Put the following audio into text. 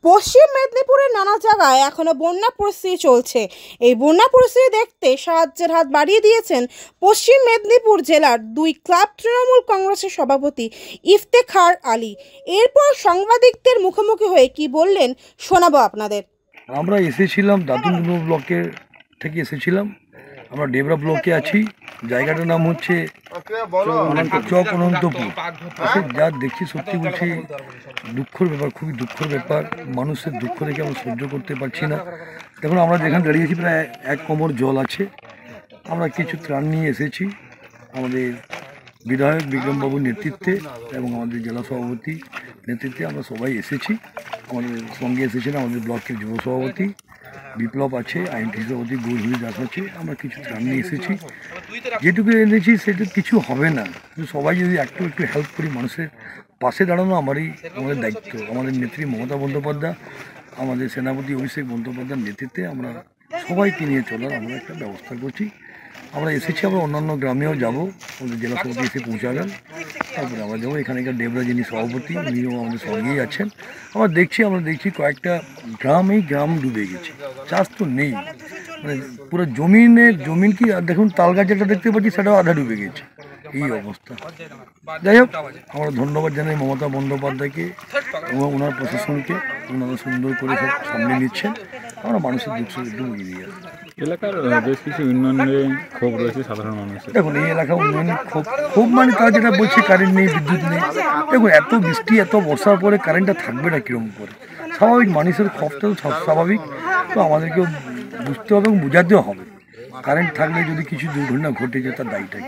পশ্চিম মেদিনীপুরের নানা জায়গায় এখনো বন্যা পরিস্থিতি চলছে। এই বন্যা পরিস্থিতি দেখতে সাহায্যের হাত বাড়িয়ে দিয়েছেন পশ্চিম মেদিনীপুর জেলার 2 ক্লাব তৃণমূল কংগ্রেসের সভাপতি ইফতেখার আলী। এরপর সাংবাদিকদের মুখোমুখি হয়ে কি বললেন শোনাবো আপনাদের। আমরা এসেছিলাম দাদুনগর ব্লকের থেকে এসেছিলাম। আমরা ডেবরা ব্লকে আছি। জায়গাটার নাম হচ্ছে চক অনন্তপুর। যা দেখছি সত্যি বলছি দুঃখের ব্যাপার, খুবই দুঃখের ব্যাপার। মানুষের দুঃখ দেখে আমরা সহ্য করতে পারছি না। দেখুন আমরা যেখানে দাঁড়িয়েছি প্রায় 1 কোমর জল আছে। আমরা কিছু ত্রাণ নিয়ে এসেছি আমাদের বিধায়ক বিক্রমবাবুর নেতৃত্বে এবং আমাদের জেলা সভাপতি নেতৃত্বে আমরা সবাই এসেছি। আমাদের সঙ্গে এসেছেন আমাদের ব্লকের যুব সভাপতি বিপ্লব আছে, আইনটি সভাপতি গৌরী দাস আছে। আমরা কিছু ত্রাণ নিয়ে এসেছি। যেটুকু এনেছি সেটা কিছু হবে না, সবাই যদি একটু একটু হেল্প করি, মানুষের পাশে দাঁড়ানো আমাদের দায়িত্ব। আমাদের নেত্রী মমতা বন্দ্যোপাধ্যায়, আমাদের সেনাপতি অভিষেক বন্দ্যোপাধ্যায়ের নেতৃত্বে আমরা সবাইকে নিয়ে চলার আমরা একটা ব্যবস্থা করছি। আমরা এসেছি, আমরা অন্যান্য গ্রামেও যাব। আমাদের জেলা সভাপতি এসে পৌঁছাবেন, তারপরে আমরা যাবো। এখানে একটা ডেবরা যিনি সভাপতি উনিও আমাদের সঙ্গেই আছেন। আমরা দেখছি কয়েকটা গ্রাম ডুবে গেছে, চাষ তো নেই, মানে পুরো জমিন কি দেখুন, তাল গাছ একটা দেখতে পাচ্ছি সেটাও আধা ডুবে গেছে, এই অবস্থা। যাই হোক, আমরা ধন্যবাদ জানাই মমতা বন্দ্যোপাধ্যায়কে এবং ওনার প্রশাসনকে। ওনারা সুন্দর করে সব সামনে নিচ্ছেন। আমরা মানুষের দুঃখ একটু বুঝিয়ে দিয়ে আসি। এলাকার বেশ কিছু উন্নয়নের ক্ষোভ রয়েছে সাধারণ মানুষের। দেখুন এই এলাকা উন্নয়ন খুব মানে তারা যেটা বলছে কারেন্ট নেই, বিদ্যুৎ নেই। দেখুন এত বৃষ্টি এত বর্ষার পরে কারেন্টটা থাকবে না কীরকম করে? স্বাভাবিক, মানুষের ক্ষোভটা তো স্বাভাবিক। তো আমাদেরকেও বুঝতে হবে এবং বোঝাতেও হবে। কারেন্ট থাকলে যদি কিছু দুর্ঘটনা ঘটে যায় তার দায়ীটাই